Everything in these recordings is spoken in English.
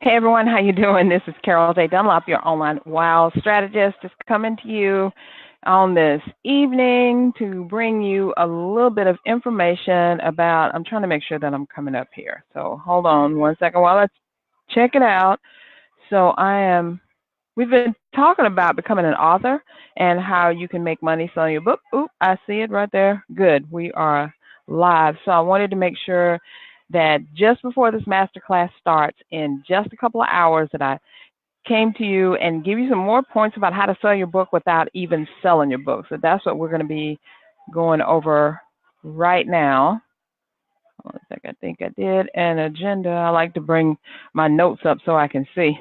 Hey everyone, how you doing? This is Carol J. Dunlop, your online wow strategist, just coming to you on this evening to bring you a little bit of information about. I'm trying to make sure that I'm coming up here. So hold on one second while I check it out. So we've been talking about becoming an author and how you can make money selling your book. Oop, I see it right there. Good. We are live. So I wanted to make sure that just before this masterclass starts in just a couple of hours that I came to you and give you some more points about how to sell your book without even selling your book. So that's what we're going to be going over right now. Hold on a second. I think I did an agenda. I like to bring my notes up so I can see.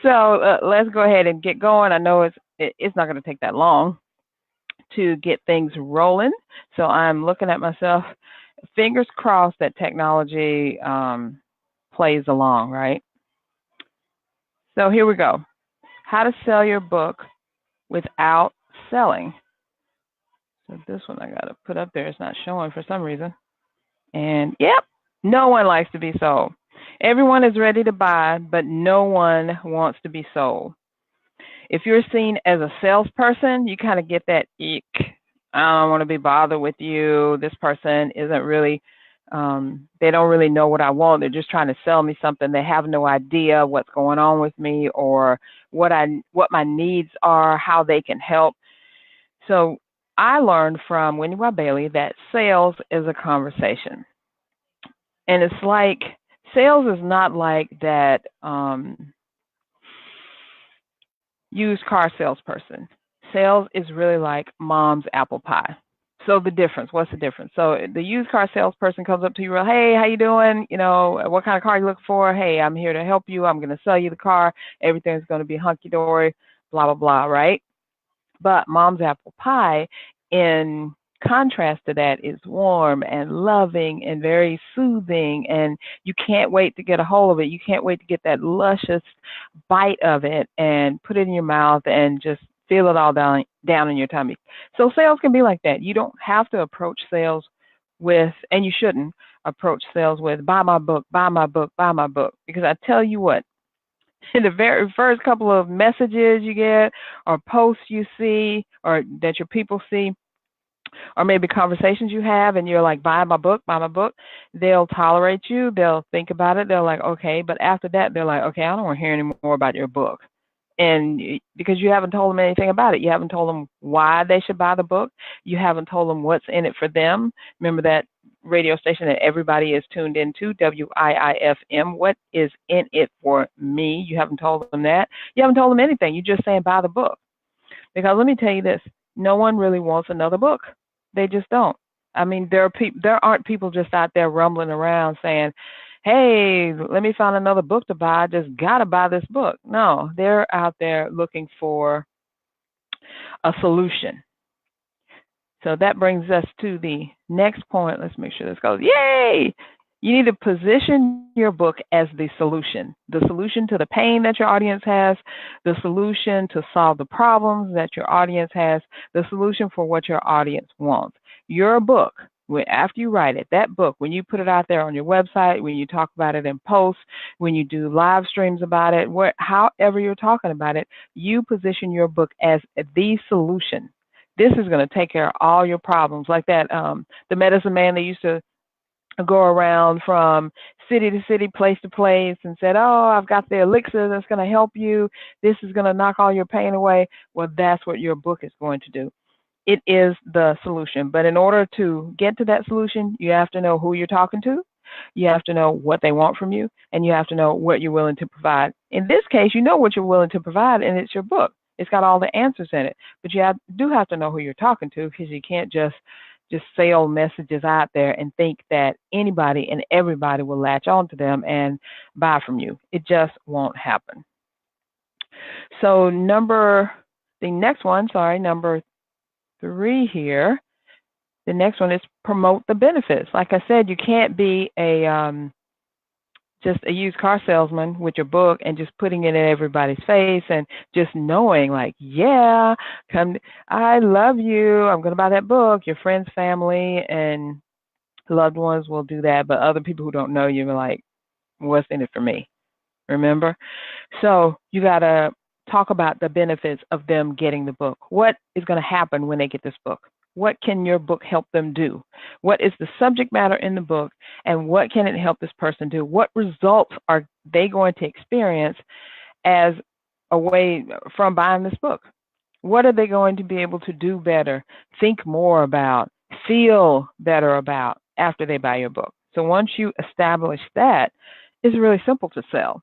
So let's go ahead and get going. I know it's not going to take that long to get things rolling. So I'm looking at myself, fingers crossed that technology plays along, right? So here we go. How to sell your book without selling. So this one I got to put up there. It's not showing for some reason. And yep, no one likes to be sold. Everyone is ready to buy, but no one wants to be sold. If you're seen as a salesperson, you kind of get that ick. I don't want to be bothered with you. This person isn't really, they don't really know what I want. They're just trying to sell me something. They have no idea what's going on with me or what my needs are, how they can help. So I learned from Wendy Y. Bailey that sales is a conversation. And it's like, sales is not like that used car salesperson. Sales is really like mom's apple pie. So the difference, what's the difference? So the used car salesperson comes up to you, hey, how you doing? You know, what kind of car you look for? Hey, I'm here to help you. I'm going to sell you the car. Everything's going to be hunky-dory, blah, blah, blah, right? But mom's apple pie, in contrast to that, is warm and loving and very soothing, and you can't wait to get a hold of it. You can't wait to get that luscious bite of it and put it in your mouth and just feel it all down in your tummy. So sales can be like that. You don't have to approach sales with, and you shouldn't approach sales with, buy my book, buy my book, buy my book. Because I tell you what, in the very first couple of messages you get or posts you see or that your people see, or maybe conversations you have and you're like, buy my book, they'll tolerate you. They'll think about it. They're like, okay. But after that, they're like, okay, I don't want to hear any more about your book. And because you haven't told them anything about it, you haven't told them why they should buy the book. You haven't told them what's in it for them. Remember that radio station that everybody is tuned into, WIIFM. What is in it for me? You haven't told them that. You haven't told them anything. You're just saying buy the book. Because let me tell you this, no one really wants another book. They just don't. I mean, there aren't people just out there rumbling around saying, hey, let me find another book to buy. I just got to buy this book. No, they're out there looking for a solution. So that brings us to the next point. Let's make sure this goes. Yay! You need to position your book as the solution to the pain that your audience has, the solution to solve the problems that your audience has, the solution for what your audience wants. Your book, after you write it, that book, when you put it out there on your website, when you talk about it in posts, when you do live streams about it, however you're talking about it, you position your book as the solution. This is going to take care of all your problems. Like that, the medicine man, they used to go around from city to city, place to place, and said, oh, I've got the elixir that's going to help you. This is going to knock all your pain away. Well, that's what your book is going to do. It is the solution. But in order to get to that solution, you have to know who you're talking to. You have to know what they want from you, and you have to know what you're willing to provide. In this case, you know what you're willing to provide, and it's your book. It's got all the answers in it. But you do have to know who you're talking to, because you can't just sell messages out there and think that anybody and everybody will latch on to them and buy from you. It just won't happen. So number 3 here. The next one is promote the benefits. Like I said, you can't be just a used car salesman with your book and just putting it in everybody's face and just knowing like, yeah, come, I love you. I'm going to buy that book. Your friends, family, and loved ones will do that. But other people who don't know you are like, What's in it for me? Remember? So you got to talk about the benefits of them getting the book. What is going to happen when they get this book? What can your book help them do? What is the subject matter in the book, and what can it help this person do? What results are they going to experience as a way from buying this book? What are they going to be able to do better, think more about, feel better about after they buy your book? So once you establish that, it's really simple to sell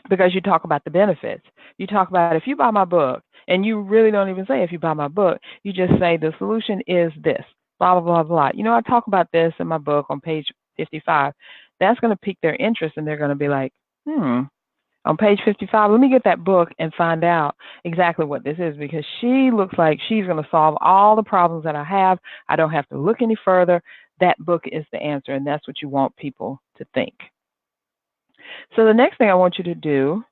because you talk about the benefits. You talk about if you buy my book, and you really don't even say if you buy my book, you just say the solution is this, blah, blah, blah, blah. You know, I talk about this in my book on page 55. That's going to pique their interest, and they're going to be like, on page 55, let me get that book and find out exactly what this is, because she looks like she's going to solve all the problems that I have. I don't have to look any further. That book is the answer, and that's what you want people to think. So the next thing I want you to do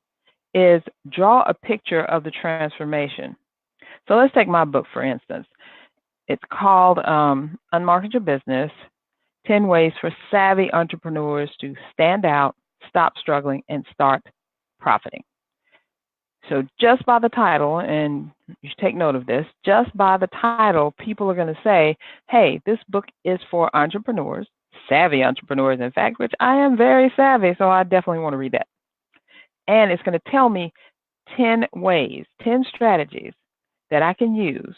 is draw a picture of the transformation. So let's take my book, for instance. It's called Unmarket Your Business, 10 Ways for Savvy Entrepreneurs to Stand Out, Stop Struggling, and Start Profiting. So just by the title, and you should take note of this, just by the title, people are going to say, hey, this book is for entrepreneurs, savvy entrepreneurs, in fact, which I am very savvy, so I definitely want to read that. And it's going to tell me 10 ways, 10 strategies that I can use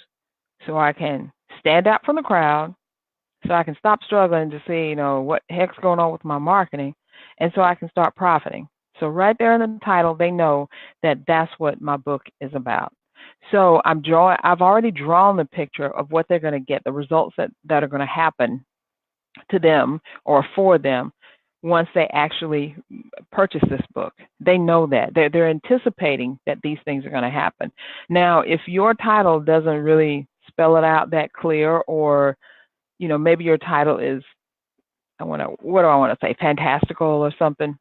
so I can stand out from the crowd, so I can stop struggling to see, what the heck's going on with my marketing, and so I can start profiting. So right there in the title, they know that that's what my book is about. So I've already drawn the picture of what they're going to get, the results that are going to happen to them or for them once they actually purchase this book. They know that. They're anticipating that these things are going to happen. Now, if your title doesn't really spell it out that clear, or, maybe your title is, what do I want to say, fantastical or something,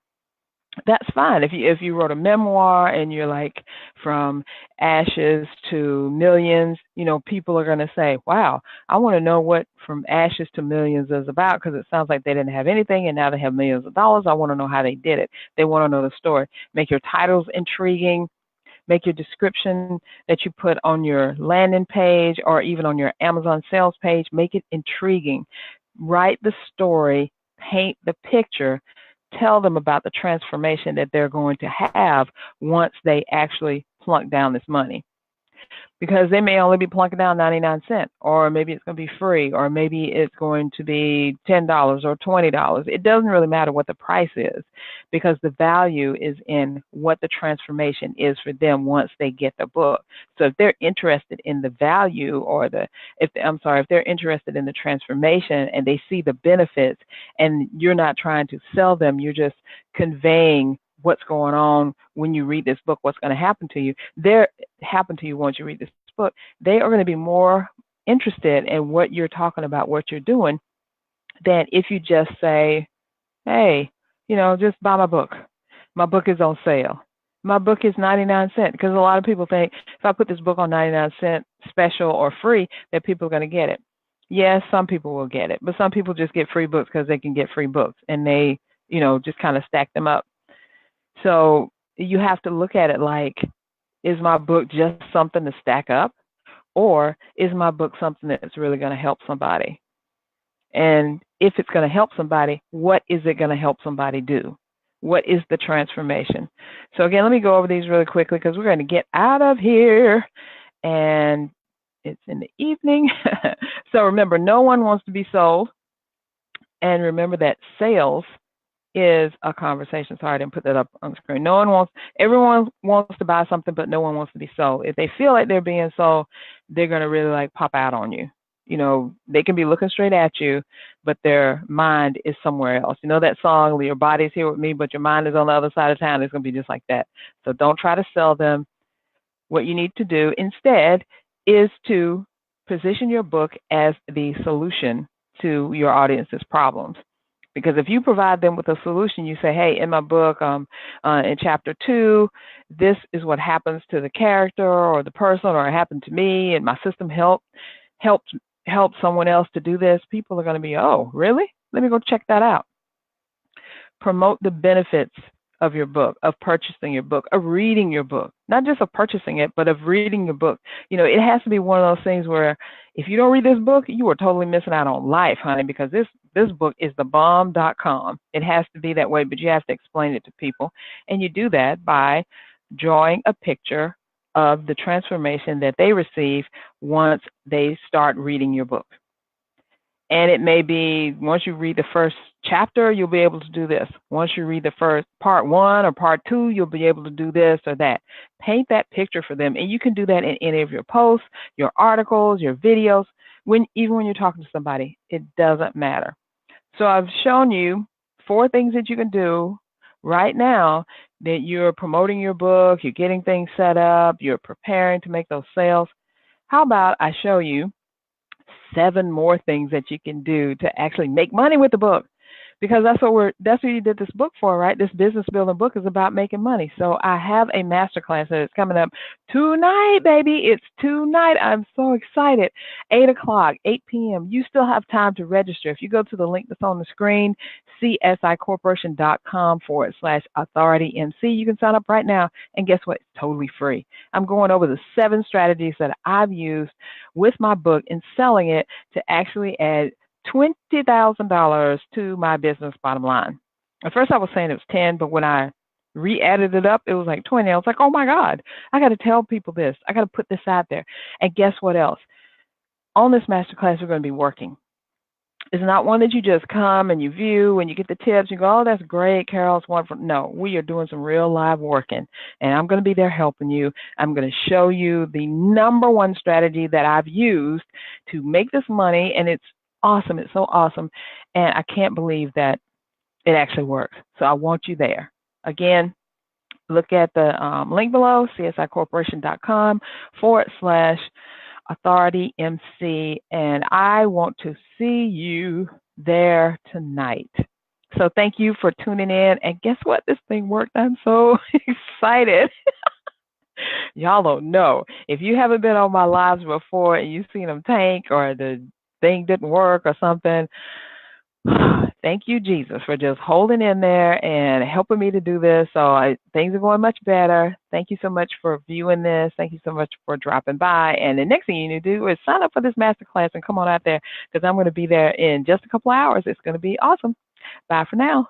that's fine. If you wrote a memoir and you're like from ashes to millions, people are going to say, wow, I want to know what from ashes to millions is about, because it sounds like they didn't have anything and now they have millions of dollars. I want to know how they did it. They want to know the story. Make your titles intriguing. Make your description that you put on your landing page or even on your Amazon sales page, make it intriguing. Write the story, paint the picture, tell them about the transformation that they're going to have once they actually plunk down this money. Because they may only be plunking down 99 cents, or maybe it's going to be free, or maybe it's going to be $10 or $20. It doesn't really matter what the price is, because the value is in what the transformation is for them once they get the book. So if they're interested in the value, or if they're interested in the transformation and they see the benefits, and you're not trying to sell them, you're just conveying what's going on when you read this book, what's going to happen to you. Once you read this book, they are going to be more interested in what you're talking about, what you're doing, than if you just say, hey, just buy my book. My book is on sale. My book is 99 cents, because a lot of people think if I put this book on 99 cents special or free, that people are going to get it. Yes, some people will get it, but some people just get free books because they can get free books, and they, just kind of stack them up. So you have to look at it like, is my book just something to stack up, or is my book something that's really going to help somebody? And if it's going to help somebody, what is it going to help somebody do? What is the transformation? So again, let me go over these really quickly, because we're going to get out of here, and it's in the evening. So remember, no one wants to be sold. And remember that sales is a conversation. Sorry, I didn't put that up on the screen. Everyone wants to buy something, but no one wants to be sold. If they feel like they're being sold, they're going to really pop out on you. They can be looking straight at you, but their mind is somewhere else. That song, your body's here with me, but your mind is on the other side of town. It's going to be just like that. So don't try to sell them. What you need to do instead is to position your book as the solution to your audience's problems. Because if you provide them with a solution, you say, hey, in my book, in chapter 2, this is what happens to the character or the person, or it happened to me, and my system helped someone else to do this. People are going to be, oh, really? Let me go check that out. Promote the benefits of your book, of purchasing your book, of reading your book, not just of purchasing it, but of reading your book. It has to be one of those things where if you don't read this book, you are totally missing out on life, honey, because this book is the bomb.com. It has to be that way, but you have to explain it to people. And you do that by drawing a picture of the transformation that they receive once they start reading your book. And it may be once you read the first chapter, you'll be able to do this. Once you read the first part 1 or part 2, you'll be able to do this or that. Paint that picture for them. And you can do that in any of your posts, your articles, your videos, even when you're talking to somebody. It doesn't matter. So I've shown you 4 things that you can do right now that you're promoting your book, you're getting things set up, you're preparing to make those sales. How about I show you 7 more things that you can do to actually make money with the book? Because that's what you did this book for, right? This business building book is about making money. So I have a masterclass that is coming up tonight, baby. It's tonight. I'm so excited. 8 o'clock, 8 p.m. You still have time to register. If you go to the link that's on the screen, csicorporation.com/authoritymc, you can sign up right now. And guess what? It's totally free. I'm going over the 7 strategies that I've used with my book and selling it to actually add $20,000 to my business bottom line. At first I was saying it was 10, but when I re-added it up, it was like 20. I was like, oh my God, I got to tell people this. I got to put this out there. And guess what else? On this masterclass, we're going to be working. It's not one that you just come and you view and you get the tips. You go, oh, that's great, Carol, it's wonderful. No, we are doing some real live working, and I'm going to be there helping you. I'm going to show you the #1 strategy that I've used to make this money, and it's awesome. It's so awesome, and I can't believe that it actually works. So I want you there. Again, look at the link below, csicorporation.com/authoritymc, and I want to see you there tonight. So thank you for tuning in, and guess what? This thing worked. I'm so excited. Y'all don't know. If you haven't been on my lives before and you've seen them tank or the thing didn't work or something, thank you, Jesus, for just holding in there and helping me to do this. So things are going much better. Thank you so much for viewing this. Thank you so much for dropping by. And the next thing you need to do is sign up for this masterclass and come on out there, because I'm going to be there in just a couple hours. It's going to be awesome. Bye for now.